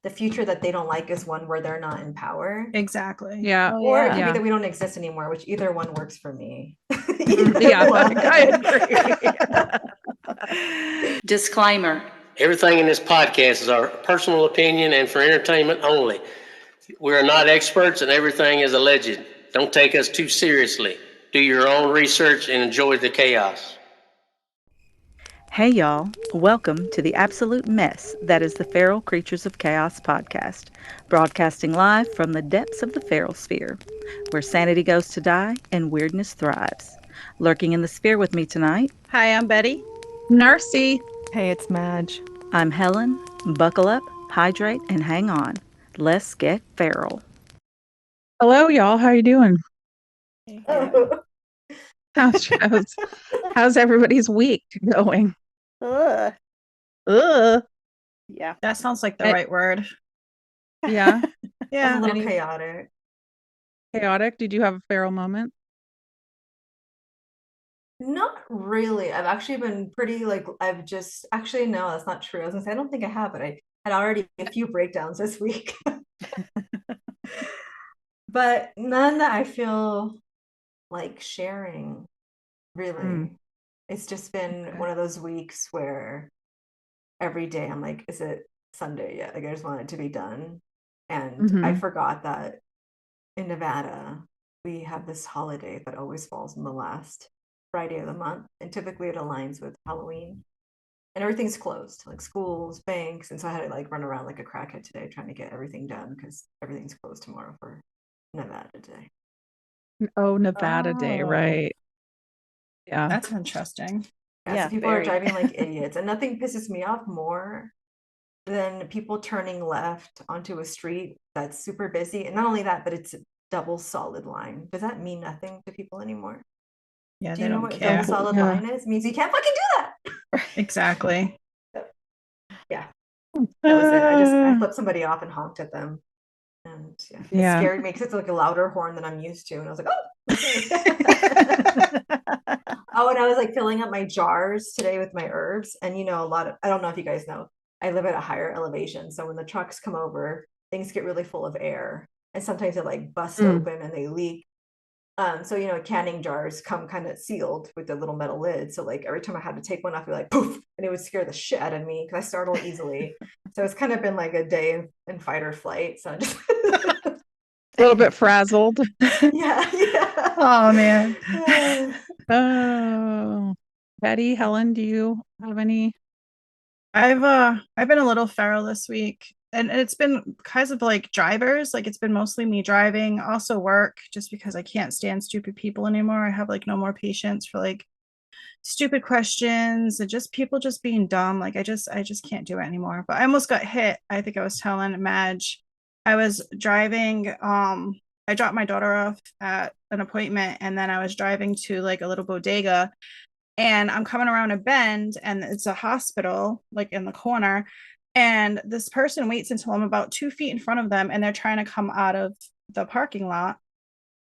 the future that they don't like is one where they're not in power. Exactly. Yeah. Oh, Or it yeah. could be that we don't exist anymore, which either one works for me. Yeah, I agree. Disclaimer. Everything in this podcast is our personal opinion and for entertainment only. We are not experts and everything is alleged. Don't take us too seriously. Do your own research and enjoy the chaos. Hey y'all, welcome to the absolute mess that is the Feral Creatures of Chaos podcast, broadcasting live from the depths of the feral sphere, where sanity goes to die and weirdness thrives. Lurking in the sphere with me tonight. Hi, I'm Betty. Narcy. Hey, it's Madge. I'm Helen. Buckle up, hydrate, and hang on. Let's get feral. Hello, y'all. How you doing? Oh. How's everybody's week going? Yeah. That sounds like the right word. Yeah. Yeah. A little chaotic. Chaotic? Did you have a feral moment? Not really. I've actually been pretty no, that's not true. I was gonna say, I don't think I have, but I had already a few breakdowns this week. But none that I feel like sharing, really. It's just been one of those weeks where every day I'm like, is it Sunday yet? Like, I just want it to be done. And I forgot that in Nevada, we have this holiday that always falls on the last Friday of the month. And typically it aligns with Halloween. And everything's closed, like schools, banks. And so I had to like run around like a crackhead today trying to get everything done because everything's closed tomorrow for Nevada Day. Oh, Nevada Day, right. Yeah. That's interesting. Yeah, so people are driving like idiots. And nothing pisses me off more than people turning left onto a street that's super busy. And not only that, but it's a double solid line. Does that mean nothing to people anymore? Yeah, Do they you know don't what care. double solid line is? It means you can't fucking do that. Exactly. Yeah. That was it. I flipped somebody off and honked at them. And it scared me because it's like a louder horn than I'm used to. And I was like, oh, okay. Oh, and I was like filling up my jars today with my herbs. And I don't know if you guys know, I live at a higher elevation. So when the trucks come over, things get really full of air. And sometimes they like bust open and they leak. So canning jars come kind of sealed with the little metal lid. So like every time I had to take one off, I'd be like poof, and it would scare the shit out of me because I startle easily. So it's kind of been like a day in fight or flight. So I'm just a little bit frazzled. Yeah. Oh man. Oh, Betty, Helen, do you have any? I've been a little feral this week. And it's been kinds of like drivers, like it's been mostly me driving, also work, just because I can't stand stupid people anymore. I have like no more patience for like stupid questions and just people just being dumb. Like I just can't do it anymore. But I almost got hit. I think I was telling Madge, I was driving, I dropped my daughter off at an appointment and then I was driving to like a little bodega and I'm coming around a bend and it's a hospital like in the corner. And this person waits until I'm about 2 feet in front of them and they're trying to come out of the parking lot.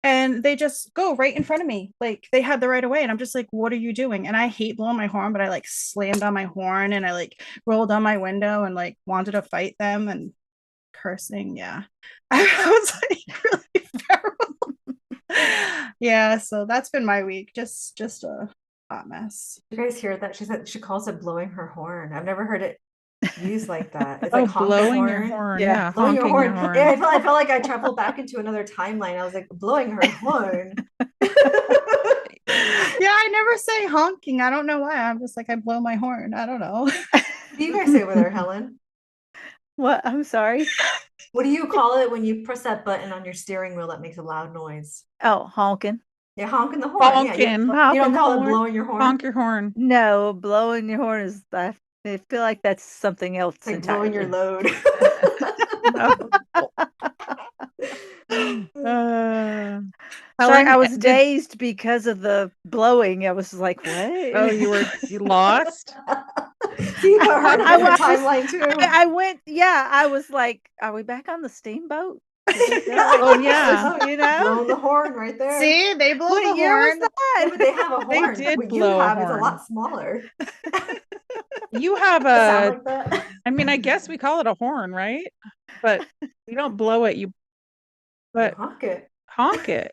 And they just go right in front of me. Like they had the right of way. And I'm just like, what are you doing? And I hate blowing my horn, but I like slammed on my horn and I like rolled on my window and like wanted to fight them and cursing. Yeah. I was like really feral. Yeah. So that's been my week. Just a hot mess. You guys hear that? She calls it blowing her horn. I've never heard it used like that. It's like blowing your horn. Yeah, blowing your horn. horn. Yeah, I felt like I traveled back into another timeline. I was like blowing her horn. Yeah, I never say honking. I don't know why. I'm just like I blow my horn. I don't know. What do you guys say over there, Helen? What? I'm sorry. What do you call it when you press that button on your steering wheel that makes a loud noise? Oh, honking. Yeah, honking the horn. Honking. Yeah, you don't call it blowing your horn? Honk your horn. No, blowing your horn is I feel like that's something else. It's like blowing your load. Sorry, I was dazed because of the blowing. I was like, what? Oh, you lost? You got hurt on your timeline too. I went, I was like, are we back on the steamboat? Oh yeah. Blowing the horn right there. See, they blow the horn. Yeah, but they have a horn. They did what blow you have a is a horn. lot smaller. You have Sound a, like that? I mean, I guess we call it a horn, right? But you don't blow it, You but honk it. honk it.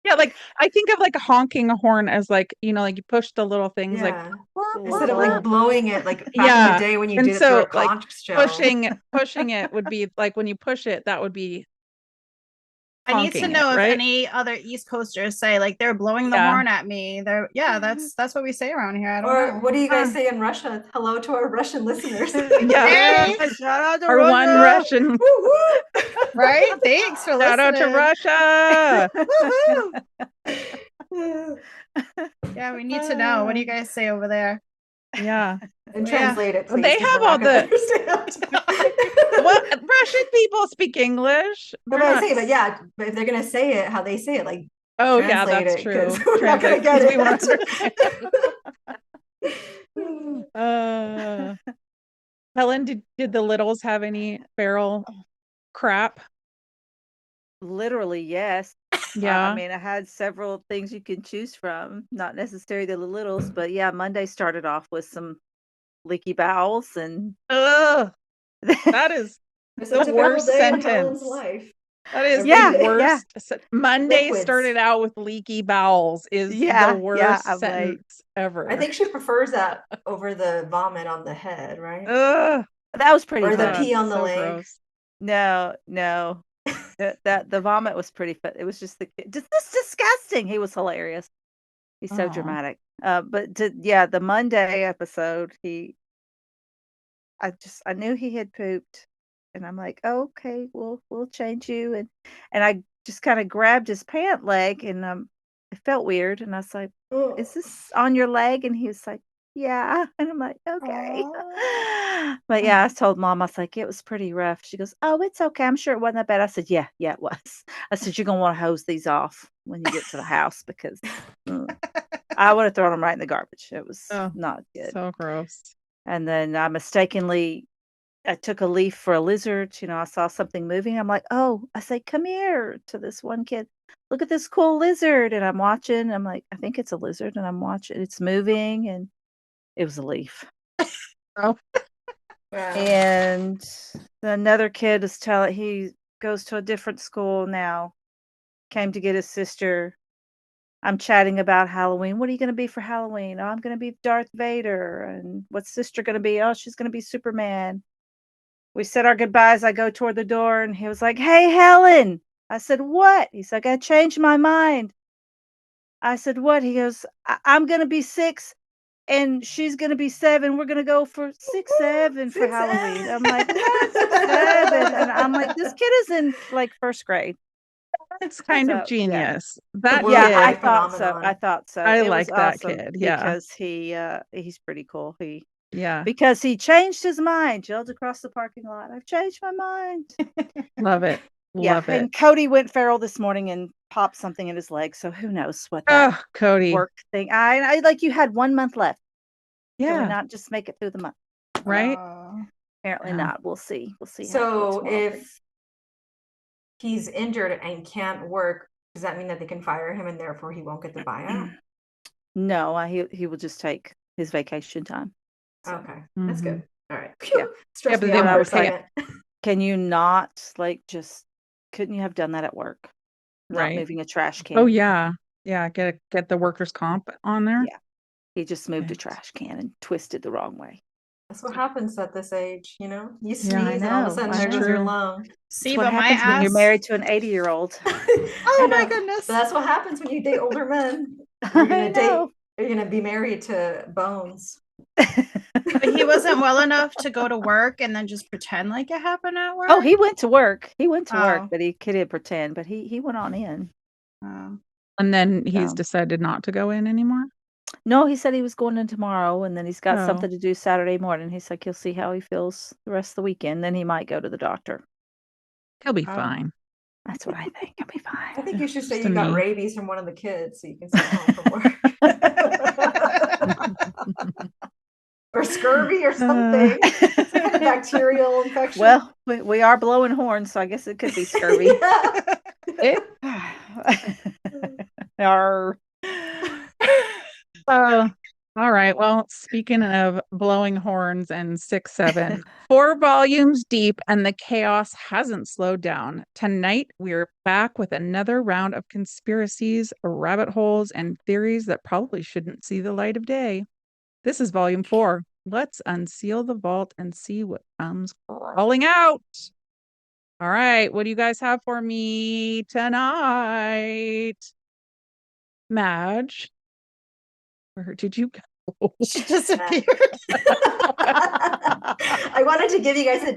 Yeah, like I think of like honking a horn as like, like you push the little things like Yeah. "Burp, Instead burp, of like burp." blowing it like back in the Yeah. day when you And did it through so a like conch shell. pushing it would be like when you push it, that would be I need to honking know it, if right? any other East Coasters say like they're blowing the Yeah. horn at me. That's what we say around here. I don't Or know. what do you guys say in Russia? Hello to our Russian listeners. Yeah. Hey, Shout out to Or one Russia. Russian. Woo woo. right? Thanks for Shout out to listening. Russia. Woohoo! Yeah, we need to know. What do you guys say over there? Yeah. And Yeah. translate it, Well, please. they 'cause have we're not all gonna the- understand. Well, Russian people speak English. But They're I not say, but yeah, but if they're gonna say it how they say it, like Oh yeah, translate that's it, true. 'cause we're not gonna Translate, get 'cause it. we won't understand. Helen, did the littles have any feral crap? Literally, yes. Yeah. I mean, I had several things you can choose from, not necessarily the littles, but yeah, Monday started off with some leaky bowels and Ugh, that is It's the a typical worst day in Helen's sentence. life. That is Yeah, the yeah. worst. Monday Liquids. started out with leaky bowels is Yeah, the yeah, worst I'm like- sentence ever. I think she prefers that over the vomit on the head, right? Ugh, that was pretty Or the funny. pee on the so leg. gross. No, the vomit was pretty fun. It was just this disgusting. He was hilarious. He's so Aw. dramatic. But the Monday episode, I knew he had pooped, and I'm like, oh, okay, we'll change you, and I just kind of grabbed his pant leg, and it felt weird, and I was like, Oh. is this on your leg? And he was like, yeah, and I'm like, okay. But yeah, I told Mom, I was like, it was pretty rough. She goes, oh, it's okay. I'm sure it wasn't that bad. I said, yeah, it was. I said, you're gonna want to hose these off when you get to the house because I would have thrown them right in the garbage. It was Oh, not good. So gross. And then I took a leaf for a lizard. I saw something moving. I'm like, oh, I say, come here to this one kid. Look at this cool lizard. And I'm watching. I'm like, I think it's a lizard. And I'm watching. It's moving. And it was a leaf. Oh, Wow. And another kid is telling, he goes to a different school now, came to get his sister. I'm chatting about Halloween. What are you going to be for Halloween? Oh, I'm going to be Darth Vader. And what's sister going to be? Oh, she's going to be Superman. We said our goodbyes. I go toward the door and he was like, hey, Helen. I said, what? He's like, I changed my mind. I said, what? He goes, I'm going to be 6 and she's going to be 7. We're going to go for 6, 7 for 6, Halloween. 7. I'm like, what? 6, 7. And I'm like, this kid is in like first grade. it's kind So, of yeah. genius. That World kid, High I thought so. phenomenon. I thought so. I It like was that awesome kid. Yeah. because he's pretty cool. Yeah. Because he changed his mind, yelled across the parking lot. I've changed my mind. Love it. Love it. And Cody went feral this morning and popped something in his leg. So who knows what that Oh, Cody. work thing. I like you had 1 month left. Can we Yeah. not just make it through the month? Right. Apparently Yeah. not. We'll see. We'll see. So if he's injured and can't work, does that mean that they can fire him and therefore he won't get the buyout? No, he will just take his vacation time. So, Okay, that's Mhm. good. All right. Yeah. Phew. Stress but me they out for a won't pay second. can you not couldn't you have done that at work? Not Right. moving a trash can. Oh yeah. Yeah. Get the workers' comp on there. Yeah. He just moved a Okay. trash can and twisted the wrong way. That's what happens at this age, You Yeah, I sneeze and all of a know, sudden I there goes your know. lung. See, That's what but my happens when you're ass. married to an 80-year-old. Oh my know. goodness. But that's what happens when you date older men. I know. You're gonna be married to bones. But he wasn't well enough to go to work and then just pretend like it happened at work. Oh, he went to work. He went to Oh. work, but he couldn't pretend. But he went on in. Oh. And then he's So. decided not to go in anymore. No, he said he was going in tomorrow, and then he's got Oh. something to do Saturday morning. He's like, he'll see how he feels the rest of the weekend. Then he might go to the doctor. He'll be Oh. fine. That's what I think. He'll be I fine. think you should say Just you a got knee. rabies from one of the kids so you can stay home from work. Or scurvy or something. Some kind of bacterial infection. Well, we are blowing horns, so I guess it could be scurvy. Yeah. Arr. Uh, All right. Well, speaking of blowing horns and 6-7, 4 volumes deep, and the chaos hasn't slowed down. Tonight, we're back with another round of conspiracies, rabbit holes, and theories that probably shouldn't see the light of day. This is volume 4. Let's unseal the vault and see what comes crawling out. All right. What do you guys have for me tonight? Madge, where did you go? She disappeared. I wanted to give you guys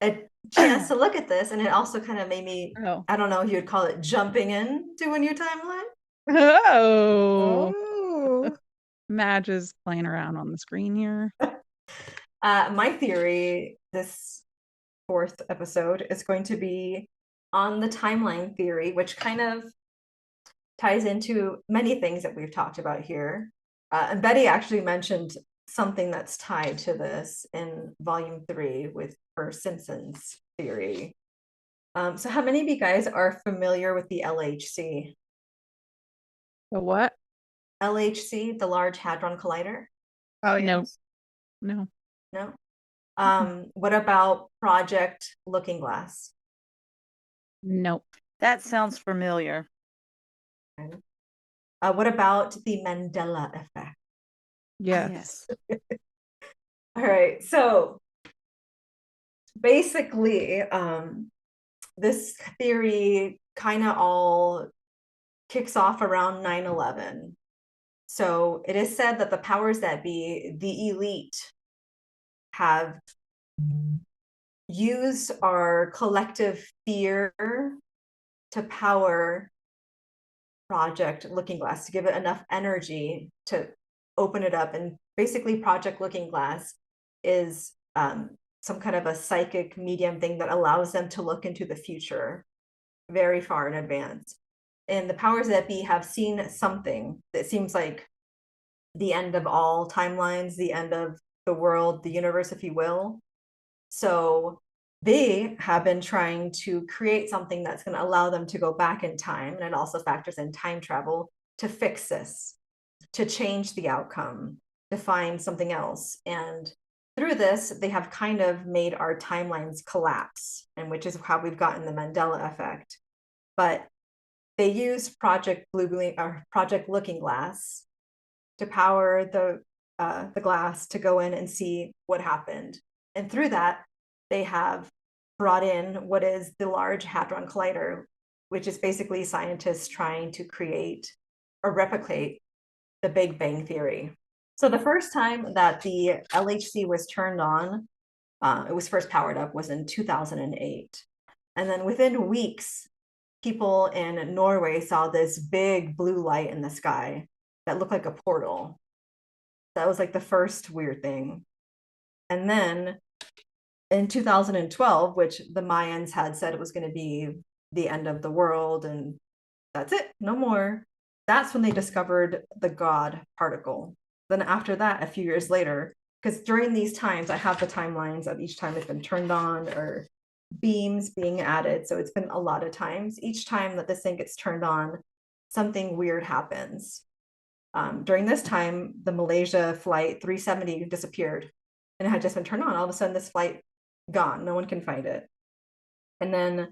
a chance to look at this, and it also kind of made me, Oh. I don't know if you would call it jumping into a new timeline. Oh. Oh. Madge is playing around on the screen here. My theory this 4th episode is going to be on the timeline theory, which kind of ties into many things that we've talked about here. And Betty actually mentioned something that's tied to this in volume 3 with her Simpsons theory. So how many of you guys are familiar with the LHC? The what? LHC, the Large Hadron Collider? Oh, No. yes. No. No? What about Project Looking Glass? Nope. That sounds familiar. What about the Mandela effect? Yes. All right, so basically, this theory kind of all kicks off around 9/11. So it is said that the powers that be, the elite, have used our collective fear to power Project Looking Glass, to give it enough energy to open it up. And basically, Project Looking Glass is some kind of a psychic medium thing that allows them to look into the future very far in advance. And the powers that be have seen something that seems like the end of all timelines, the end of the world, the universe, if you will. So they have been trying to create something that's going to allow them to go back in time. And it also factors in time travel to fix this, to change the outcome, to find something else. And through this, they have kind of made our timelines collapse, and which is how we've gotten the Mandela effect. But they use Project Looking Glass to power the glass to go in and see what happened. And through that, they have brought in what is the Large Hadron Collider, which is basically scientists trying to create or replicate the Big Bang Theory. So the first time that the LHC was turned on, it was first powered up, was in 2008. And then within weeks, people in Norway saw this big blue light in the sky that looked like a portal. That was like the first weird thing. And then in 2012, which the Mayans had said it was going to be the end of the world and that's it, no more. That's when they discovered the God particle. Then after that, a few years later, because during these times, I have the timelines of each time it's been turned on or beams being added. So it's been a lot of times. Each time that this thing gets turned on, something weird happens. During this time, the Malaysia flight 370 disappeared and it had just been turned on. All of a sudden, this flight gone. No one can find it. And then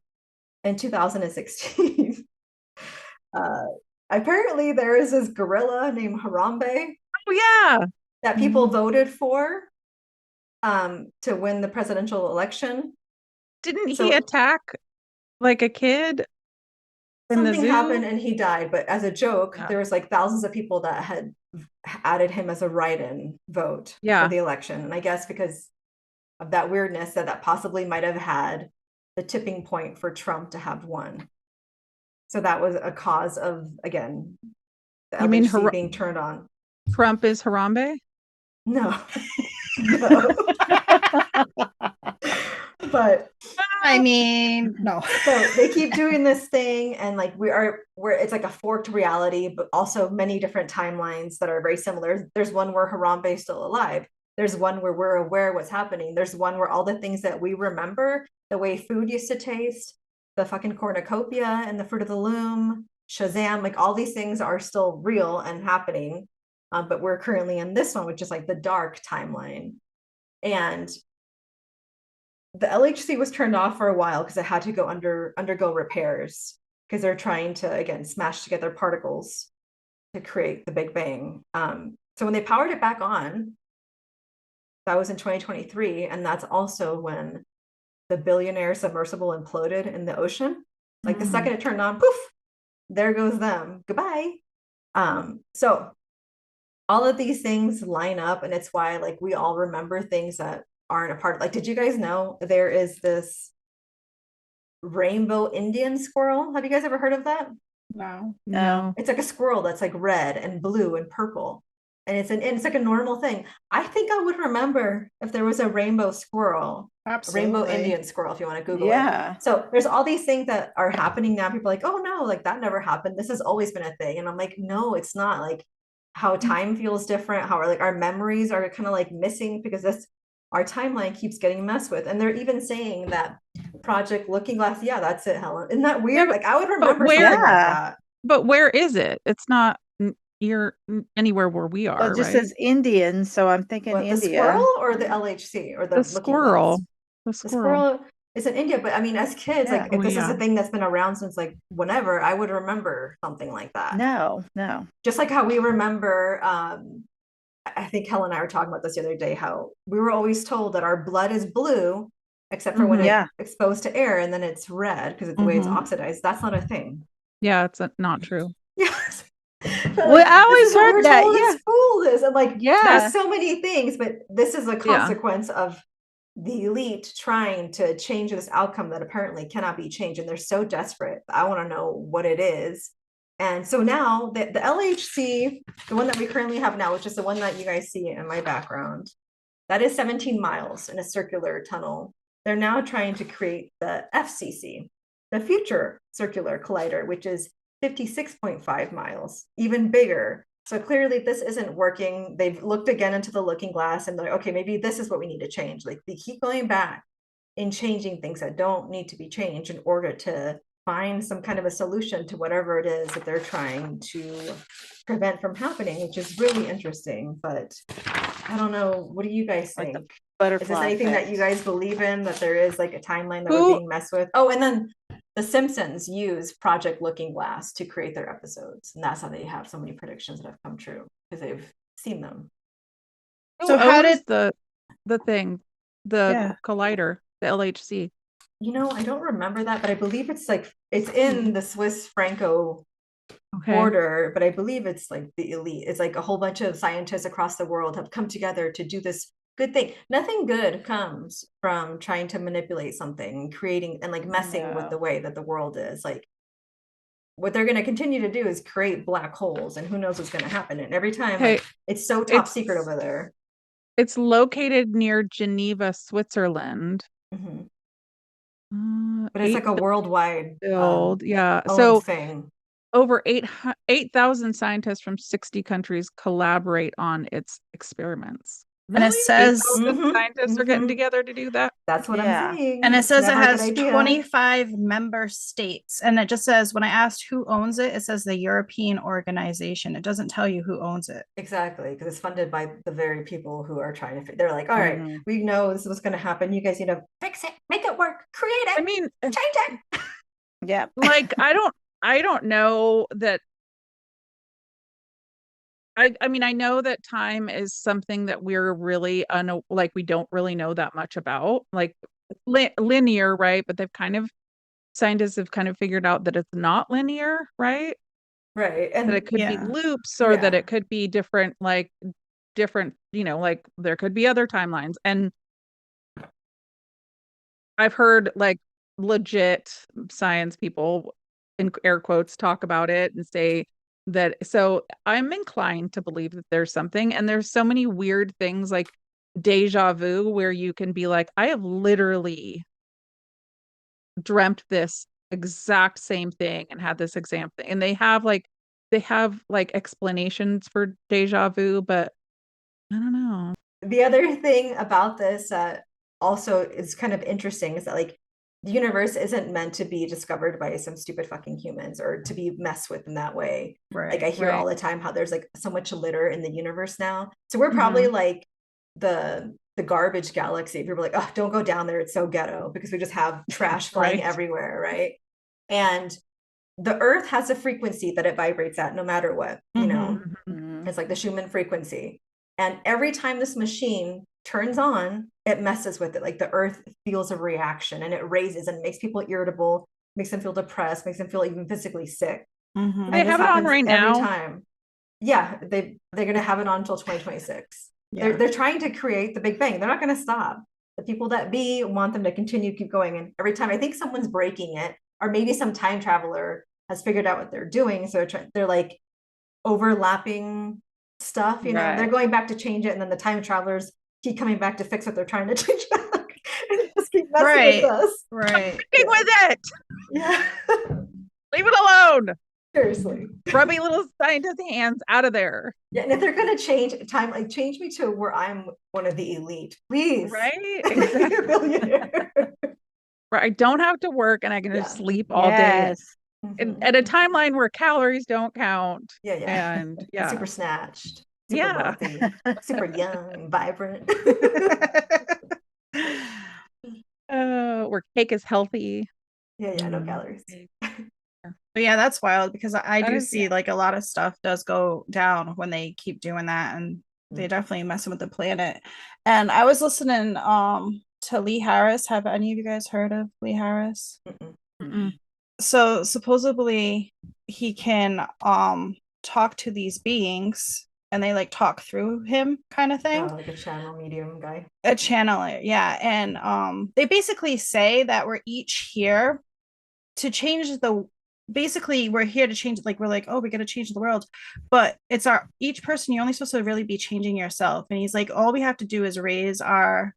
in 2016, apparently there is this gorilla named Harambe. Oh, yeah. That people voted for to win the presidential election. Didn't he attack like a kid? Something happened and he died, but as a joke, there was like thousands of people that had added him as a write-in vote for the election. And I guess because of that weirdness, that possibly might have had the tipping point for Trump to have won. So that was a cause of, again, the LHC being turned on. Trump is Harambe? No. No. But I mean, no. So they keep doing this thing, and like we're it's like a forked reality, but also many different timelines that are very similar. There's one where Harambe is still alive. There's one where we're aware what's happening. There's one where all the things that we remember, the way food used to taste, the fucking cornucopia and the fruit of the loom, Shazam, like all these things are still real and happening. but we're currently in this one, which is like the dark timeline. And the LHC was turned off for a while because it had to go undergo repairs because they're trying to, again, smash together particles to create the Big Bang. So when they powered it back on, that was in 2023, and that's also when the billionaire submersible imploded in the ocean. Like the second it turned on, poof, there goes them. Goodbye. So all of these things line up, and it's why like we all remember things that aren't a part of, like, did you guys know there is this rainbow Indian squirrel? Have you guys ever heard of that? No. It's like a squirrel that's like red and blue and purple. And it's like a normal thing. I think I would remember if there was a rainbow squirrel, Absolutely. a rainbow Indian squirrel, if you want to Google Yeah. it. So there's all these things that are happening now. People are like, oh no, like that never happened. This has always been a thing. And I'm like, no, it's not. Like how time feels different, how our memories are kind of like missing because our timeline keeps getting messed with. And they're even saying that Project Looking Glass, yeah, that's it, Helen. Isn't that weird? Yeah, like I would remember where- something like Yeah. that. But where is it? It's not anywhere where we are, Well, it just right? says Indian, so I'm thinking What, the India. squirrel or the LHC or the The Looking squirrel. Glass? The The squirrel. squirrel is in India, but I mean, as kids, Yeah. like if Oh, this is yeah. a thing that's been around since like whenever, I would remember something like that. No. Just like how we remember, I think Helen and I were talking about this the other day, how we were always told that our blood is blue, except for when Yeah. it's exposed to air, and then it's red because of the way it's Mhm. oxidized. That's not a thing. Yeah, it's not true. Yes. Well, I always heard that. Yeah. School is, and like Yeah. there's so many things, but this is a consequence of the elite trying to change this outcome that apparently cannot be changed, and they're so desperate. I want to know what it is. And so now the LHC, the one that we currently have now, which is the one that you guys see in my background, that is 17 miles in a circular tunnel. They're now trying to create the FCC, the Future Circular Collider, which is 56.5 miles, even bigger. So clearly this isn't working. They've looked again into the looking glass and they're like, okay, maybe this is what we need to change. Like they keep going back and changing things that don't need to be changed in order to find some kind of a solution to whatever it is that they're trying to prevent from happening, which is really interesting. But I don't know. What do you guys Like the think? butterfly Is this anything that effect. you guys believe in, that there is like a timeline that we're being messed with? Oh, and then the Simpsons use Project Looking Glass to create their episodes. And that's how they have so many predictions that have come true because they've seen them. So how did the thing, the collider, the LHC? You know, I don't remember that, but I believe it's like it's in the Swiss Franco border, but I believe it's like the elite. It's like a whole bunch of scientists across the world have come together to do this good thing. Nothing good comes from trying to manipulate something, creating and like messing with the way that the world is. Like what they're going to continue to do is create black holes, and who knows what's going to happen. And every time, like, it's so top secret over there. It's located near Geneva, Switzerland. But it's like a worldwide build. So thing. Over 8,000 scientists from 60 countries collaborate on its experiments. And it says scientists are getting together to do that. That's what I'm saying. And it says it Never a good has idea. 25 member states. And it just says, when I asked who owns it, it says the European organization. It doesn't tell you who owns it. Exactly, because it's funded by the very people who are trying to. They're like, all right, we know this is what's going to happen. You guys need to fix it, make it work, create it. I mean, change it. Yeah. Like I don't know that. I mean, I know that time is something that we're really like we don't really know that much about, like linear, right? But scientists have kind of figured out that it's not linear, right? Right. And that it could be loops, or that it could be different, like there could be other timelines. And I've heard like legit science people, in air quotes, talk about it and say that. So I'm inclined to believe that there's something, and there's so many weird things like deja vu, where you can be like, I have literally dreamt this exact same thing and had this exact thing. And they have explanations for deja vu, but I don't know. The other thing about this also is kind of interesting is that like the universe isn't meant to be discovered by some stupid fucking humans or to be messed with in that way. Right. Like I hear all Right. the time how there's like so much litter in the universe now. So we're probably like the garbage galaxy. People are like, oh, don't go down there. It's so ghetto because we just have trash flying Right. everywhere, right? And the earth has a frequency that it vibrates at no matter what, you know. Mhm. It's like the Schumann frequency. And every time this machine turns on, it messes with it. Like the earth feels a reaction and it raises and makes people irritable, makes them feel depressed, makes them feel even physically sick. Mhm. They And this have it on happens right every now. time. Yeah, they're gonna have it on until 2026. Yeah. They're trying to create the Big Bang. They're not gonna stop. The people that be want them to continue, keep going. And every time I think someone's breaking it, or maybe some time traveler has figured out what they're doing. So they're like overlapping stuff, you know, Right. they're going back to change it, and then the time travelers keep coming back to fix what they're trying to change back. And just keep messing Right. with us. Right. Sticking with it. Yeah. Leave it alone. Seriously. Grubby little scientist hands out of there. Yeah, and if they're gonna change time, like change me to where I'm one of the elite, please. Right? Be a Exactly. billionaire. Where I don't have to work and I can just Yeah. sleep all day. Yes. Mhm. At a timeline where calories don't count. Yeah, yeah. And yeah. Super snatched, super Yeah. wealthy, super young and vibrant. Where cake is healthy. Yeah, no calories. But yeah, that's wild because I That do is- see like a lot of stuff does go down when they keep doing that, and they definitely messing with the planet. And I was listening to Lee Harris. Have any of you guys heard of Lee Harris? Mm-mm. So supposedly he can talk to these beings and they like talk through him kind of thing. Oh, like a channel medium guy. A channeler, yeah. And they basically say that we're each here to change the basically we're here to change, like we're like, oh, we got to change the world, but it's our each person, you're only supposed to really be changing yourself. And he's like, all we have to do is raise our,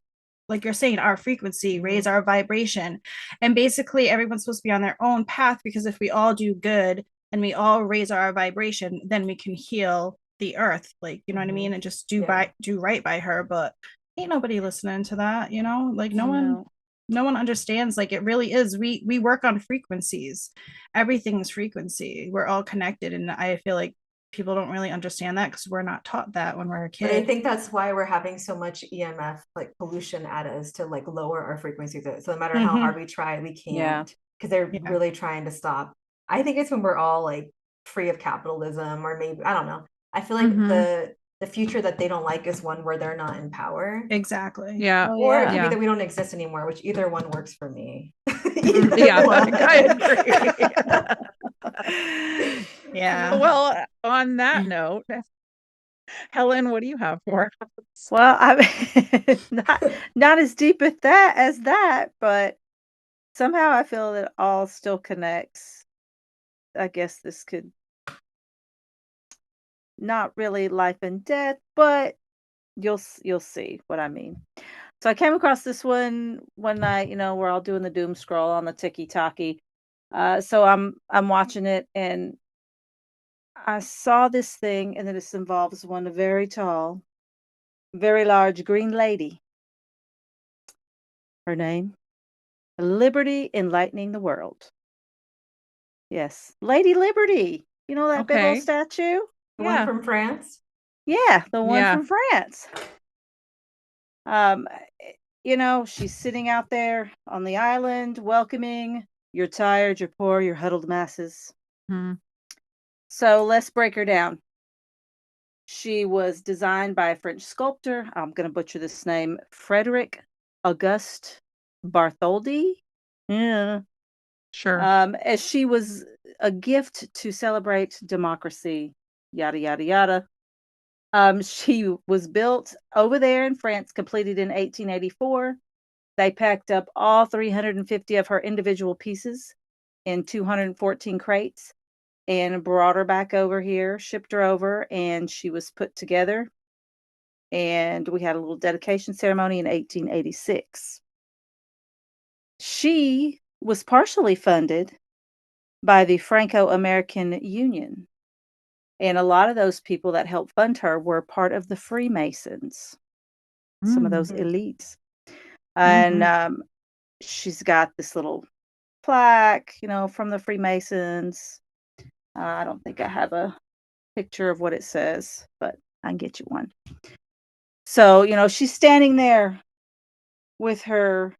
like you're saying, our frequency, raise our vibration. And basically everyone's supposed to be on their own path, because if we all do good and we all raise our vibration, then we can heal the earth, like, you know what I mean, and just do right by her. But ain't nobody listening to that, you know, like no one understands. Like it really is, we work on frequencies, everything's frequency, we're all connected. And I feel like people don't really understand that because we're not taught that when we're a kid. But I think that's why we're having so much EMF like pollution at us, to like lower our frequencies. So no matter how hard we try, we can't, because they're really trying to stop. I think it's when we're all like free of capitalism, or maybe, I don't know. I feel like the future that they don't like is one where they're not in power. Exactly. Yeah. Or it could be that we don't exist anymore, which either one works for me. Yeah, I agree. Yeah. Well, on that note, Helen, what do you have for us? Well, I not as deep as that, but somehow I feel that all still connects. I guess this could not really life and death, but you'll see what I mean. So I came across this one night. You know, we're all doing the doom scroll on the TikTok. So I'm watching it, and I saw this thing, and then this involves one very tall, very large green lady. Her name, Liberty Enlightening the World. Yes, Lady Liberty. You know that big old statue? The one from France? Yeah, the one from France. You know, she's sitting out there on the island, welcoming you're tired, you're poor, you're huddled masses. So let's break her down. She was designed by a French sculptor. I'm going to butcher this name, Frederic Auguste Bartholdi. Yeah. Sure. As she was a gift to celebrate democracy, yada, yada, yada. She was built over there in France, completed in 1884. They packed up all 350 of her individual pieces in 214 crates and brought her back over here, shipped her over, and she was put together. And we had a little dedication ceremony in 1886. She was partially funded by the Franco-American Union. And a lot of those people that helped fund her were part of the Freemasons, some of those elites. And she's got this little plaque, from the Freemasons. I don't think I have a picture of what it says, but I can get you one. So, she's standing there with her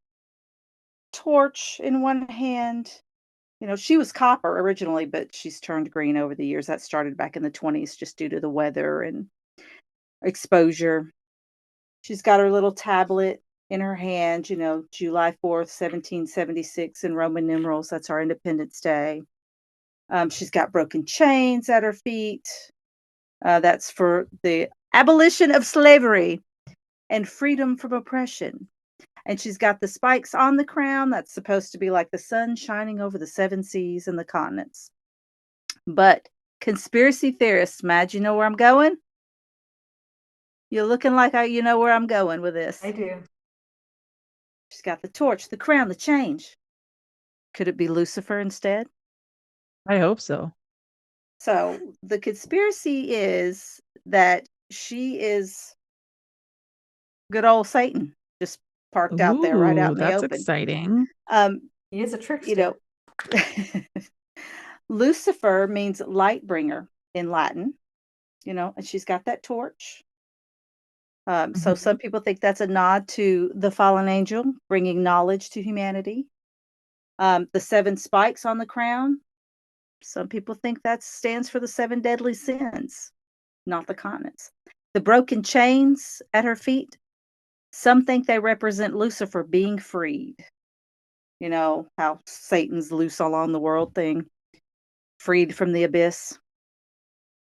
torch in one hand. She was copper originally, but she's turned green over the years. That started back in the 20s just due to the weather and exposure. She's got her little tablet in her hand, July 4th, 1776 in Roman numerals. That's our Independence Day. She's got broken chains at her feet. That's for the abolition of slavery and freedom from oppression. And she's got the spikes on the crown. That's supposed to be like the sun shining over the 7 seas and the continents. But conspiracy theorists, Mad, you know where I'm going? You're looking like you know where I'm going with this. I do. She's got the torch, the crown, the change. Could it be Lucifer instead? I hope so. So the conspiracy is that she is good old Satan, just parked out there right out in the That's open. exciting. He is a trickster. Lucifer means light bringer in Latin, and she's got that torch. So some people think that's a nod to the fallen angel bringing knowledge to humanity. The 7 spikes on the crown. Some people think that stands for the 7 deadly sins, not the continents. The broken chains at her feet. Some think they represent Lucifer being freed. You know how Satan's loose all on the world thing, freed from the abyss.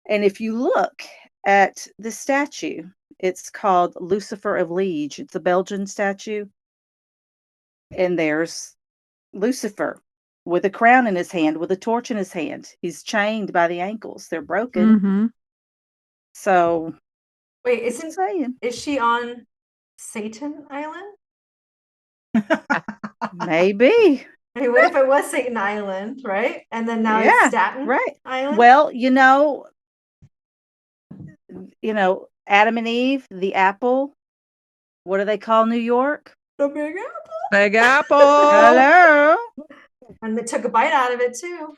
And if you look at the statue, it's called Lucifer of Liege. It's a Belgian statue. And there's Lucifer with a crown in his hand, with a torch in his hand. He's chained by the ankles. They're broken. So, wait, is she on Satan Island? Maybe. I mean, what if it was Satan Island, right? And then now it's Staten Island? Well, Adam and Eve, the apple. What do they call New York? The Big Apple. Big Apple. Hello. And they took a bite out of it too.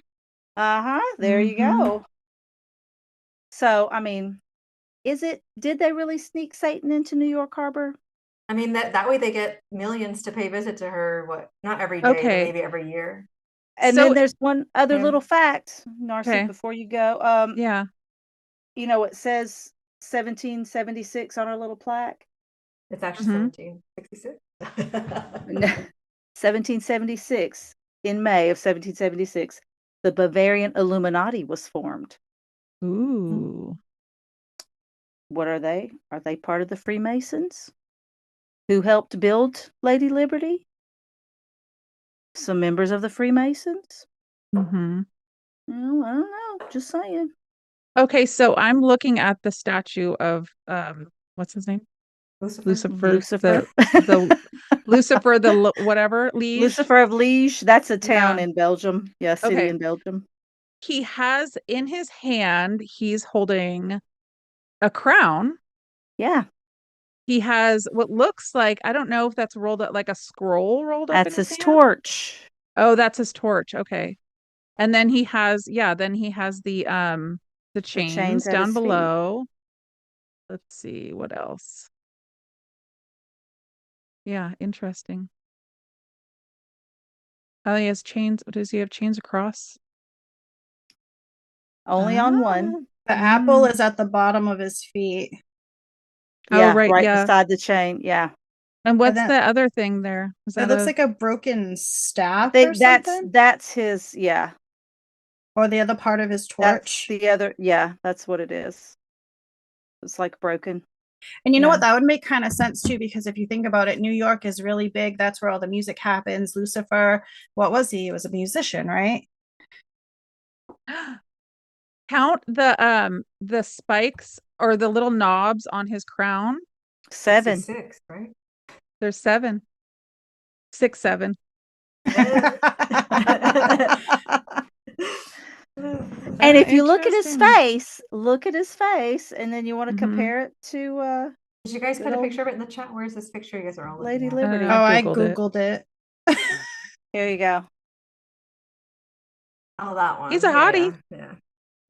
There you go. So, I mean, did they really sneak Satan into New York Harbor? I mean, that way they get millions to pay visit to her, not every day, but maybe every year. And then there's one other little fact, Narcy, before you go. It says 1776 on our little plaque. It's actually 1766. 1776, in May of 1776, the Bavarian Illuminati was formed. Ooh. What are they? Are they part of the Freemasons? Who helped build Lady Liberty? Some members of the Freemasons? I don't know. Just saying. Okay, so I'm looking at the statue of what's his name? Lucifer. The Lucifer, whatever, Liege. Lucifer of Liege. That's a town in Belgium. Yeah, city in Belgium. He has in his hand, he's holding a crown. Yeah. He has what looks like, I don't know if that's rolled up like a scroll rolled up. That's his torch. Oh, that's his torch. Okay. And then he has the chains down below. Let's see what else. Yeah, interesting. Oh, he has chains. Does he have chains across? Only on one. The apple is at the bottom of his feet. Yeah, right beside the chain. Yeah. And what's the other thing there? It looks like a broken staff or something? That's his, yeah. Or the other part of his torch. That's what it is. It's like broken. And you know what? That would make kind of sense too, because if you think about it, New York is really big. That's where all the music happens. Lucifer, what was he? He was a musician, right? Count the spikes or the little knobs on his crown. 7. 6, right? There's 7. 6, 7. And if you look at his face, and then you want to compare it to did you guys put a picture of it in the chat? Where's this picture? You guys are all Lady Liberty. I Googled it. Here you go. Oh, that one. He's a hottie. Yeah.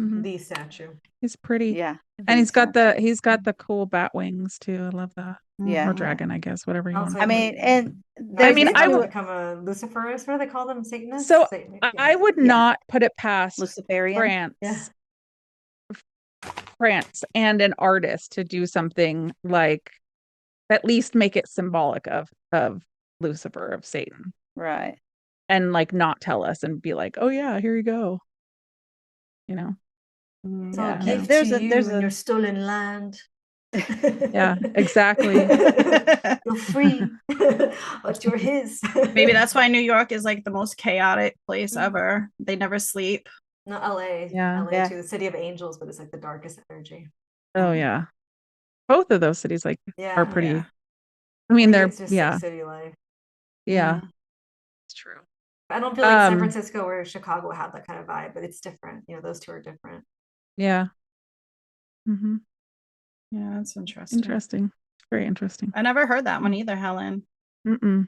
Mhm. The statue. He's pretty. Yeah. And he's got statue. the cool bat wings too. I love that. Yeah. Or dragon, I guess, whatever you want. Also, I mean, and I mean, I would would become a Luciferist. What do they call them? Satanists? so Yeah. I would not put it past Luciferian. France. France and an artist to do something like at least make it symbolic of Lucifer, of Satan. Right. And like not tell us and be like, oh yeah, here you go. You know? So Yeah. I'll give There's to a- you there's in a- your stolen land. Yeah, exactly. You're free, but you're his. Maybe that's why New York is like the most chaotic place Mm. ever. They never sleep. No, LA. Yeah. LA Yeah. too, the city of angels, but it's like the darkest energy. Oh yeah. Both of those cities like Yeah. are pretty. Yeah. I mean, think they're it's just yeah, like city life. yeah. It's true. I don't feel like San Francisco or Chicago have that kind of vibe, but it's different. You know, those two are different. Yeah. Mm-hmm. Yeah, that's interesting. Interesting. Very interesting. I never heard that one either, Helen. Mm-mm.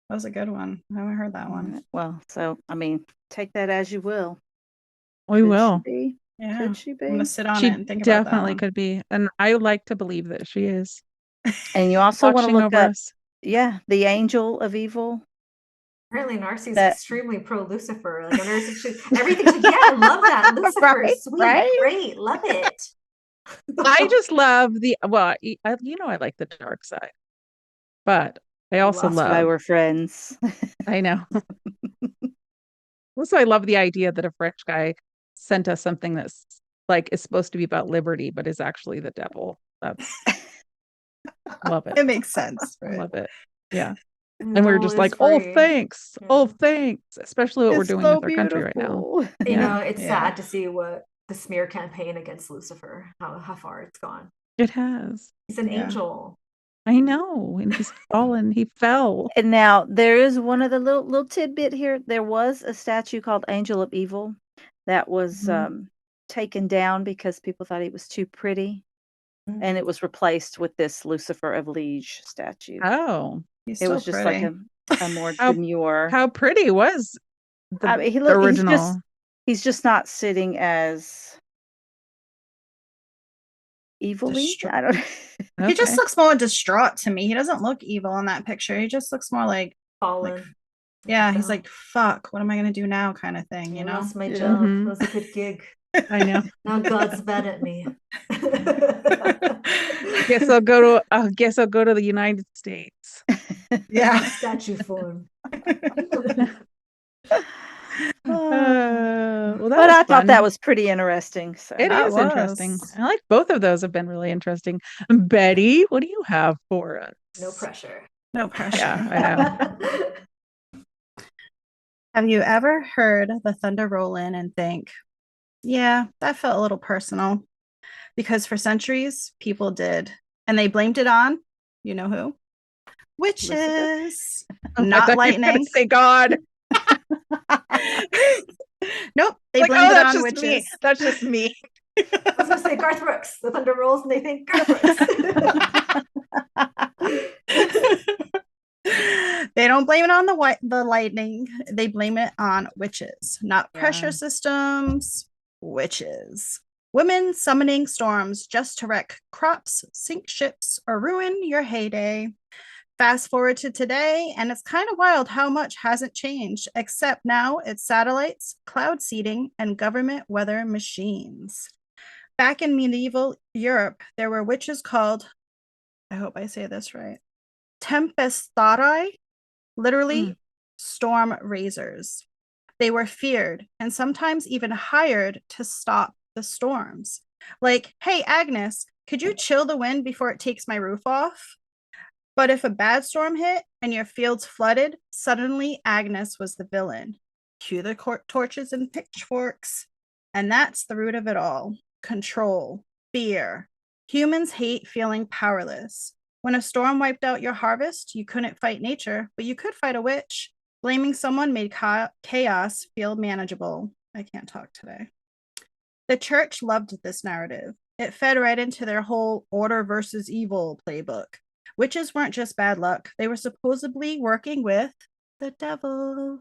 That was a good one. I haven't heard that one. Well, so I mean, take that as you will. We will. She be? Yeah. Could she I'm gonna be? sit on She it and think about that definitely one. could be. And I would like to believe that she is And you also want to watching look over up, us. yeah, the angel of evil. Apparently, Narcy's That- extremely pro Lucifer. Like, everything's like, yeah, I love that. Lucifer, Right, sweet, right? great, love it. I just love I like the dark side, but I also That's why love. we're friends. I know. Also, I love the idea that a French guy sent us something that's like is supposed to be about liberty, but is actually the devil. That's love it. It makes sense. Right? Love it. Yeah. And And we were devil just is like, oh, free. thanks. Yeah. Oh, thanks. Especially what we're It's doing so with our country right now. beautiful. You Yeah. know, it's Yeah. sad to see what the smear campaign against Lucifer, how far it's gone. It has. He's an Yeah. angel. I know. And he's fallen. He fell. And now there is one of the little tidbit here. There was a statue called Angel of Evil that was taken down because people thought he was too pretty, and it was replaced with this Lucifer of Liege statue. Oh. He's It so was just pretty. like a more How- demure. How pretty was the I mean, original? He's just not sitting as evilly. I don't. He just Okay. looks more distraught to me. He doesn't look evil in that picture. He just looks more like, Fallen. yeah, he's like, fuck, what am I gonna do now? Kind of thing, you I know? lost my Yeah. job. Mhm. It was a good gig. I know. Now God's mad at me. Guess I'll go to the United States. Yeah. Statue form. Well, that But was I thought that fun. was pretty interesting. So It That is interesting. was. I like both of those have been really interesting. Betty, what do you have for us? No pressure. No pressure. Yeah, I know. Have you ever heard the thunder roll in and think, yeah, that felt a little personal? Because for centuries, people did. And they blamed it on, you know who? Witches. I Not thought you were gonna lightning. say God. Nope. They Like, blamed it that's on just me. witches. That's just me. I was gonna say Garth Brooks. The thunder rolls and they think Garth Brooks. They don't blame it on the lightning. They blame it on witches, not pressure Yeah. systems. Witches. Women summoning storms just to wreck crops, sink ships, or ruin your heyday. Fast forward to today, and it's kind of wild how much hasn't changed, except now it's satellites, cloud seeding, and government weather machines. Back in medieval Europe, there were witches called, I hope I say this right, tempestarii, literally storm raisers. They were feared and sometimes even hired to stop the storms. Like, hey, Agnes, could you chill the wind before it takes my roof off? But if a bad storm hit and your fields flooded, suddenly Agnes was the villain. Cue the torches and pitchforks. And that's the root of it all. Control, fear. Humans hate feeling powerless. When a storm wiped out your harvest, you couldn't fight nature, but you could fight a witch. Blaming someone made chaos feel manageable. I can't talk today. The church loved this narrative. It fed right into their whole order versus evil playbook. Witches weren't just bad luck. They were supposedly working with the devil.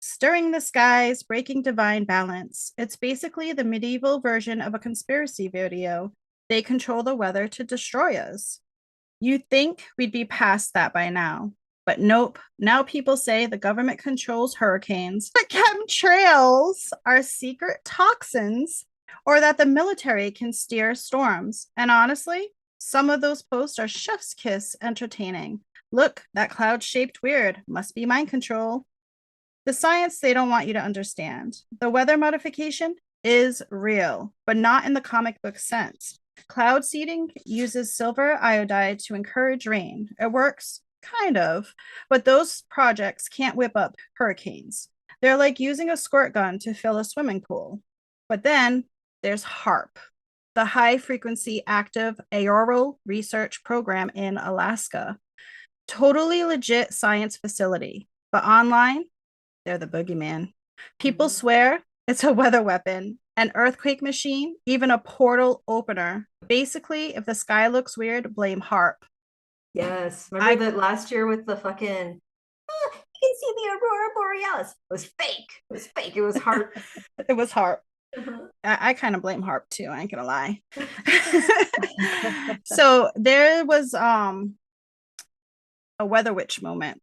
Stirring the skies, breaking divine balance. It's basically the medieval version of a conspiracy video. They control the weather to destroy us. You'd think we'd be past that by now. But nope. Now people say the government controls hurricanes. But chemtrails are secret toxins, or that the military can steer storms. And honestly, some of those posts are chef's kiss entertaining. Look, that cloud-shaped weird must be mind control. The science they don't want you to understand. The weather modification is real, but not in the comic book sense. Cloud seeding uses silver iodide to encourage rain. It works, kind of, but those projects can't whip up hurricanes. They're like using a squirt gun to fill a swimming pool. But then there's HARP, the High Frequency Active Auroral Research Program in Alaska. Totally legit science facility, but online, they're the boogeyman. People swear it's a weather weapon, an earthquake machine, even a portal opener. Basically, if the sky looks weird, blame HARP. Yes. Remember that last year with the fucking, you can see the Aurora Borealis. It was fake. It was fake. It was HARP. It was HARP. Uh-huh. I kind of blame HARP too. I ain't gonna lie. So there was a weather witch moment.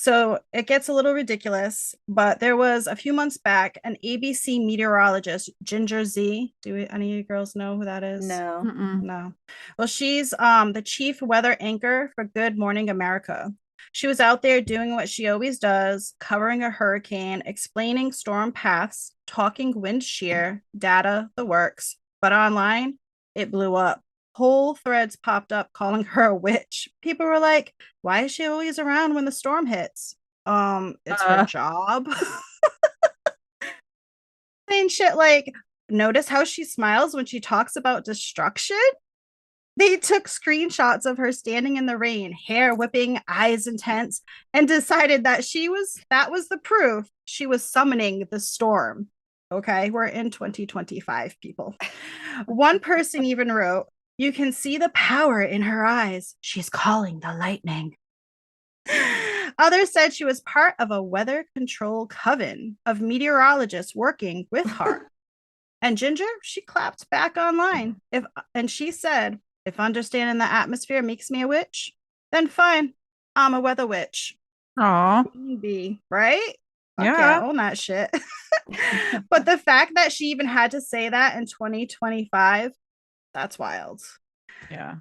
So it gets a little ridiculous, but there was a few months back an ABC meteorologist, Ginger Z. Do any of you girls know who that is? No. No. Well, she's the chief weather anchor for Good Morning America. She was out there doing what she always does, covering a hurricane, explaining storm paths, talking wind shear, data, the works. But online, it blew up. Whole threads popped up calling her a witch. People were like, why is she always around when the storm hits? It's her job. Saying shit like, notice how she smiles when she talks about destruction? They took screenshots of her standing in the rain, hair whipping, eyes intense, and decided that that was the proof she was summoning the storm. Okay, we're in 2025, people. One person even wrote, you can see the power in her eyes. She's calling the lightning. Others said she was part of a weather control coven of meteorologists working with HARP. And Ginger, she clapped back online. And she said, if understanding the atmosphere makes me a witch, then fine, I'm a weather witch. Aw. Be right? Yeah. Own that shit. But the fact that she even had to say that in 2025, that's wild. Yeah.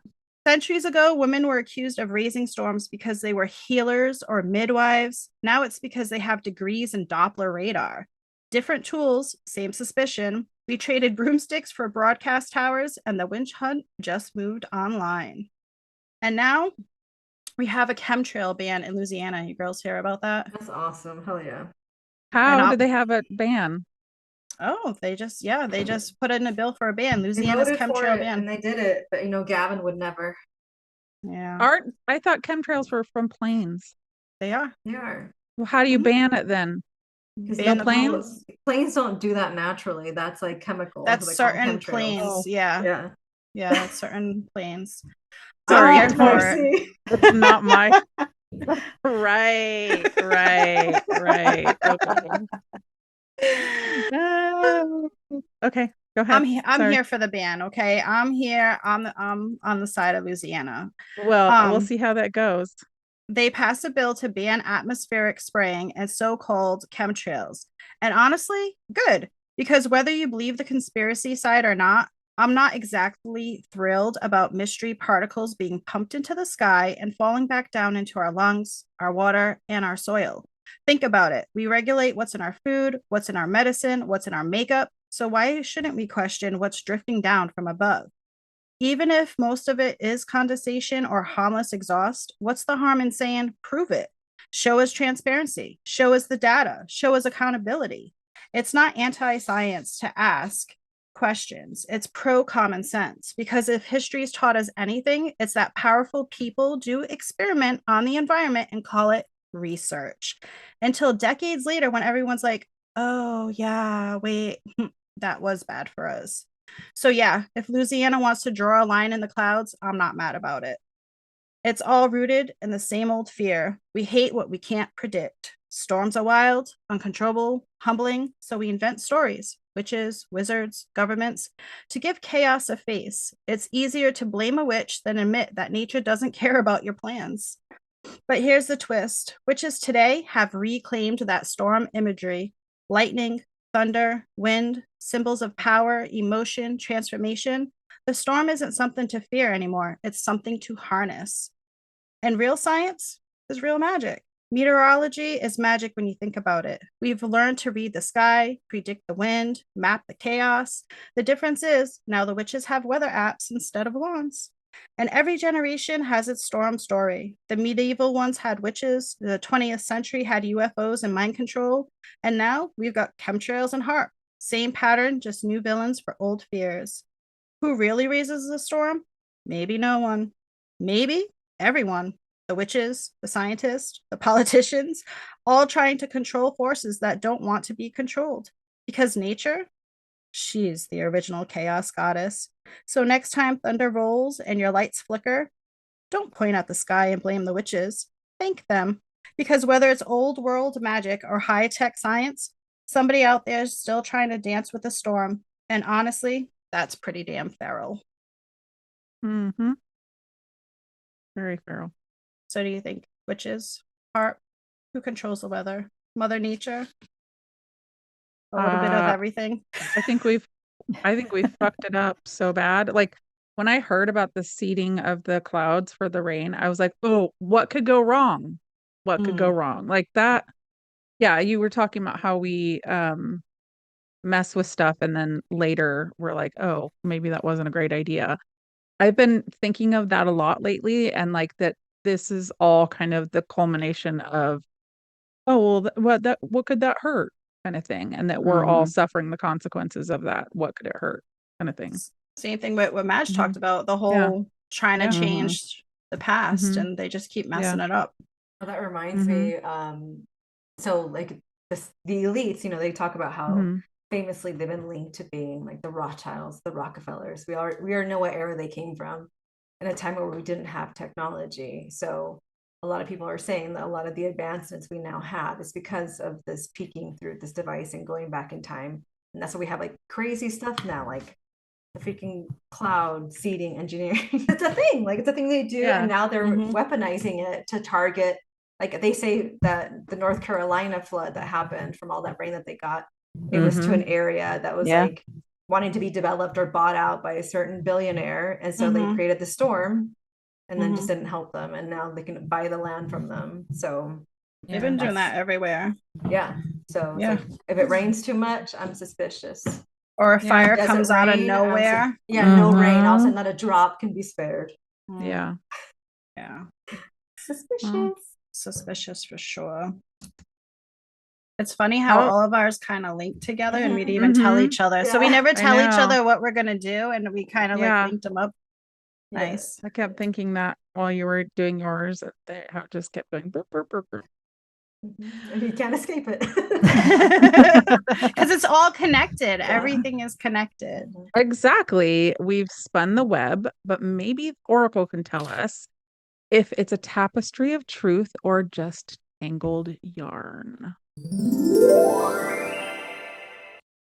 Centuries ago, women were accused of raising storms because they were healers or midwives. Now it's because they have degrees in Doppler radar. Different tools, same suspicion. We traded broomsticks for broadcast towers, and the witch hunt just moved online. And now we have a chemtrail ban in Louisiana. You girls hear about that? That's awesome. Hell yeah. How did they have a ban? Oh, they just put in a bill for a ban. They Louisiana's voted for chemtrail it ban. and they did it, but Gavin would never. Yeah, I thought chemtrails were from planes. they are. They are. Well, how do you Mhm. ban it then? Because Ban No the planes? planes don't do that naturally. That's like chemical. That's they call them certain chemtrails. planes. Oh. Yeah, Yeah. that's certain planes. Sorry, I'm here for it. Mercy. That's not my right. Okay, go ahead. I'm Sorry. here for the ban. Okay, I'm here. I'm on the side of Louisiana. Well, we'll see how that goes. They passed a bill to ban atmospheric spraying and so-called chemtrails. And honestly, good, because whether you believe the conspiracy side or not, I'm not exactly thrilled about mystery particles being pumped into the sky and falling back down into our lungs, our water, and our soil. Think about it. We regulate what's in our food, what's in our medicine, what's in our makeup. So why shouldn't we question what's drifting down from above? Even if most of it is condensation or harmless exhaust, what's the harm in saying, prove it? Show us transparency, show us the data, show us accountability. It's not anti-science to ask questions. It's pro common sense, because if history's taught us anything, it's that powerful people do experiment on the environment and call it research. Until decades later, when everyone's like, oh yeah, wait, that was bad for us. So yeah, if Louisiana wants to draw a line in the clouds, I'm not mad about it. It's all rooted in the same old fear. We hate what we can't predict. Storms are wild, uncontrollable, humbling, so we invent stories, witches, wizards, governments, to give chaos a face. It's easier to blame a witch than admit that nature doesn't care about your plans. But here's the twist. Witches today have reclaimed that storm imagery. Lightning, thunder, wind, symbols of power, emotion, transformation. The storm isn't something to fear anymore. It's something to harness. And real science is real magic. Meteorology is magic when you think about it. We've learned to read the sky, predict the wind, map the chaos. The difference is now the witches have weather apps instead of wands. And every generation has its storm story. The medieval ones had witches, the 20th century had UFOs and mind control, and now we've got chemtrails and HARP. Same pattern, just new villains for old fears. Who really raises the storm? Maybe no one. Maybe everyone. The witches, the scientists, the politicians, all trying to control forces that don't want to be controlled. Because nature, she's the original chaos goddess. So next time thunder rolls and your lights flicker, don't point at the sky and blame the witches. Thank them. Because whether it's old world magic or high tech science, somebody out there is still trying to dance with the storm. And honestly, that's pretty damn feral. Mm-hmm. Very feral. So do you think witches, HARP, who controls the weather? Mother Nature? A little bit of everything. I think we've fucked it up so bad. Like when I heard about the seeding of the clouds for the rain, I was like, oh, what could go wrong? What could go wrong? Like that. Yeah, you were talking about how we mess with stuff and then later we're like, oh, maybe that wasn't a great idea. I've been thinking of that a lot lately, and like that this is all kind of the culmination of, oh, well, what could that hurt kind of thing, and that we're all suffering the consequences of that. What could it hurt kind of thing. Same thing with what Madge talked about, the whole trying to change the past, and they just keep messing it up. Well, that reminds me, so like the elites, they talk about how famously they've been linked to being like the Rothschilds, the Rockefellers. We already know what era they came from, in a time where we didn't have technology. So a lot of people are saying that a lot of the advancements we now have is because of this peeking through this device and going back in time. And that's why we have like crazy stuff now, like the freaking cloud seeding engineering. It's a thing. Like it's a thing they do, and now they're weaponizing it to target. Like they say that the North Carolina flood that happened from all that rain that they got, it was to an area that was like wanting to be developed or bought out by a certain billionaire, and so they created the storm, and then just didn't help them, and now they can buy the land from them. So they've been doing that everywhere. Yeah. So like, if it rains too much, I'm suspicious. Or a fire comes out of nowhere. No rain. All of a sudden, not a drop can be spared. Yeah. Suspicious. Suspicious for sure. It's funny how all of ours kind of link together, and we'd even tell each other. So we never tell each other what we're gonna do, and we kind of like linked them up. Nice. I kept thinking that while you were doing yours, how it just kept going. Burp, burp, burp, burp. And you can't escape it. Because it's all connected. Everything is connected. Exactly. We've spun the web, but maybe Oracle can tell us if it's a tapestry of truth or just tangled yarn.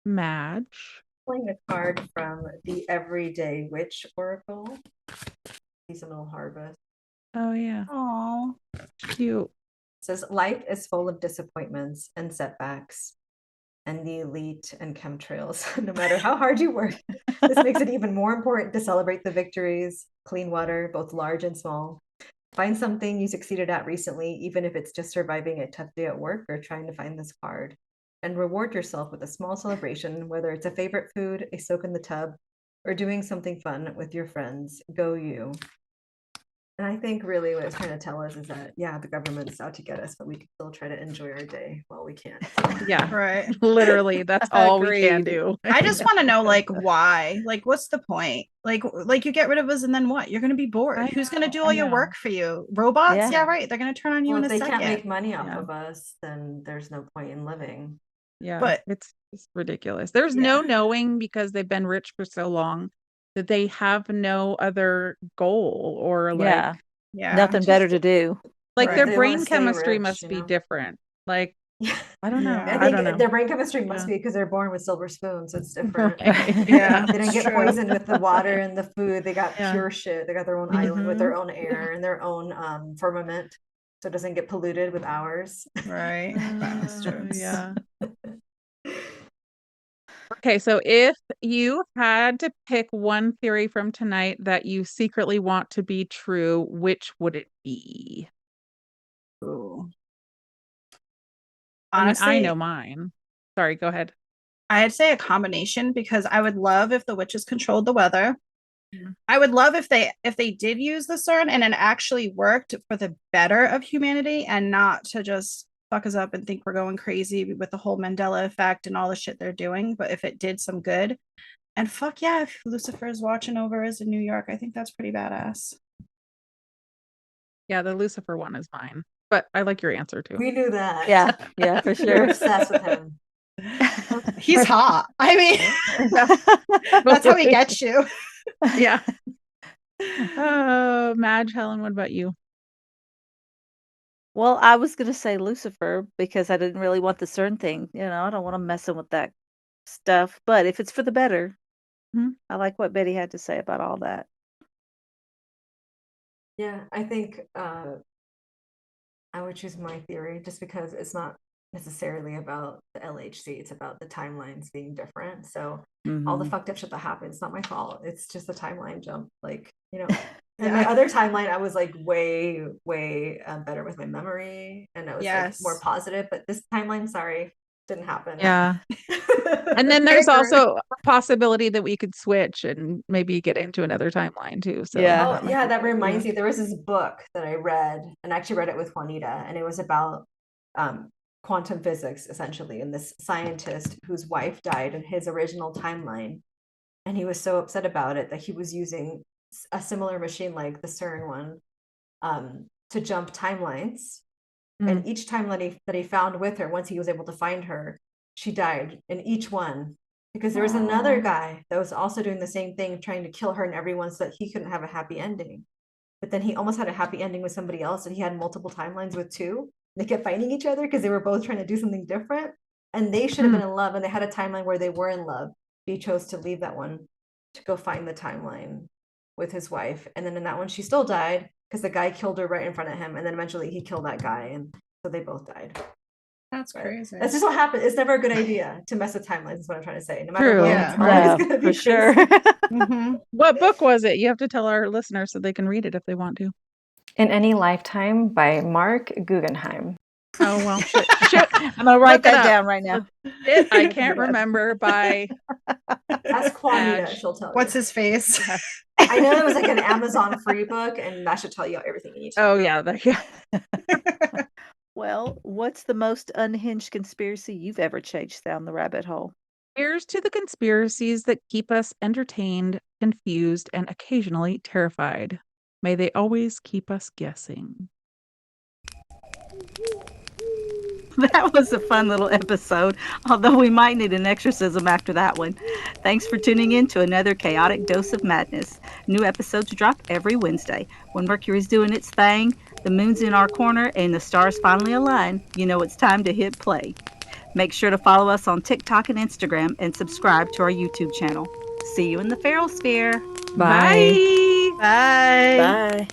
Madge. Pulling a card from the Everyday Witch Oracle. Seasonal Harvest. Oh yeah. Oh, cute. It says life is full of disappointments and setbacks, and the elite and chemtrails. No matter how hard you work, this makes it even more important to celebrate the victories. Clean water, both large and small. Find something you succeeded at recently, even if it's just surviving a tough day at work or trying to find this card. And reward yourself with a small celebration, whether it's a favorite food, a soak in the tub, or doing something fun with your friends. Go you. And I think really what it's trying to tell us is that, the government's out to get us, but we can still try to enjoy our day while we can. Yeah, right. Literally, that's all we can do. I just want to know, like, why? Like, what's the point? Like you get rid of us, and then what? You're going to be bored. Who's going to do all your work for you? Robots? Yeah, right. They're going to turn on you in a second. If they can't make money off of us, then there's no point in living. Yeah, but it's ridiculous. There's no knowing, because they've been rich for so long, that they have no other goal or like Yeah. Nothing better to do. Like Right. their They brain wanna stay chemistry rich, must you be know? different. Like, Yeah. I don't know. Yeah. I I don't think know. their brain chemistry must Yeah. be because they're born with silver spoons. So it's different. Right. Yeah. They didn't it's get true. poisoned with the water and the food. They got Yeah. pure shit. They got their own island with Mhm. their own air and their own firmament, so it doesn't get polluted with ours. Right. Bastards. Yeah. Okay, so if you had to pick one theory from tonight that you secretly want to be true, which would it be? Ooh. I mean, I Honestly, know mine. Sorry, go ahead. I'd say a combination because I would love if the witches controlled the weather. Mhm. I would love if they did use the CERN and it actually worked for the better of humanity and not to just fuck us up and think we're going crazy with the whole Mandela effect and all the shit they're doing. But if it did some good, and fuck yeah, if Lucifer is watching over us in New York, I think that's pretty badass. Yeah, the Lucifer one is mine, but I like your answer too. We knew that. Yeah, for You're sure. obsessed with him. He's hot. I mean, that's how he gets you. Yeah. Madge, Helen, what about you? Well, I was gonna say Lucifer because I didn't really want the CERN thing. I don't want them messing with that stuff. But if it's for the better, Mhm. I like what Betty had to say about all that. Yeah, I think I would choose my theory just because it's not necessarily about the LHC, it's about the timelines being different. So all the Mhm. fucked up shit that happened, it's not my fault. It's just a timeline jump. Like, in Yeah. my other timeline, I was like way, way better with my memory and I was like more Yes. positive. But this timeline, sorry, didn't happen. Yeah. And then I there's agree. also a possibility that we could switch and maybe get into another timeline too. So Yeah. Oh, yeah, that reminds Yeah. me. There was this book that I read, and I actually read it with Juanita, and it was about quantum physics, essentially, and this scientist whose wife died in his original timeline. And he was so upset about it that he was using a similar machine like the CERN one to jump timelines. And each timeline that he found with her, once he was able to find her, she died in each one because there was another guy that was also doing the same thing, trying to kill her and everyone so that he couldn't have a happy ending. But then he almost had a happy ending with somebody else, and he had multiple timelines with two. They kept fighting each other because they were both trying to do something different, and they should have been in love, and they had a timeline where they were in love. But he chose to leave that one to go find the timeline with his wife, and then in that one she still died because the guy killed her right in front of him, and then eventually he killed that guy, and so they both died. That's But crazy. that's just what happened. It's never a good idea to mess with timelines, is what I'm trying to say. No matter True. what, Yeah. it's always No, going to be for sure. crazy. Mhm. What book was it? You have to tell our listeners so they can read it if they want to. In Any Lifetime by Mark Guggenheim. Oh well, shoot. I'm gonna write Look it that up. down right now. I can't remember by. Ask Juanita, Madge. she'll tell What's you. his face? I know it was like an Amazon free book, and that should tell you everything you need to know. Oh yeah, yeah. Well, what's the most unhinged conspiracy you've ever chased down the rabbit hole? Here's to the conspiracies that keep us entertained, confused, and occasionally terrified. May they always keep us guessing. That was a fun little episode, although we might need an exorcism after that one. Thanks for tuning in to another chaotic dose of madness. New episodes drop every Wednesday. When Mercury's doing its thing, the moon's in our corner, and the stars finally align, you know it's time to hit play. Make sure to follow us on TikTok and Instagram and subscribe to our YouTube channel. See you in the Feral Sphere. Bye. Bye. Bye. Bye.